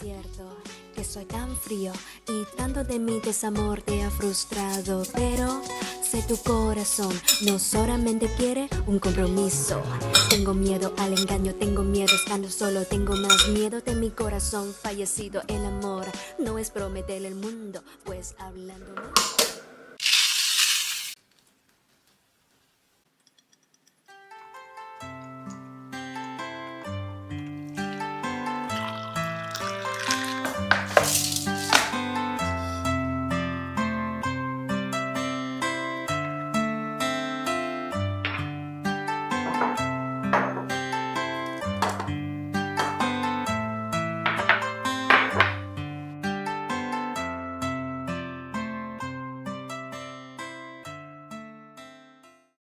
cierto que soy tan frío y tanto de mi desamor te ha frustrado, pero sé tu corazón no solamente quiere un compromiso. Tengo miedo al engaño, tengo miedo estando solo, tengo más miedo de mi corazón fallecido. El amor no es prometerle el mundo, pues hablando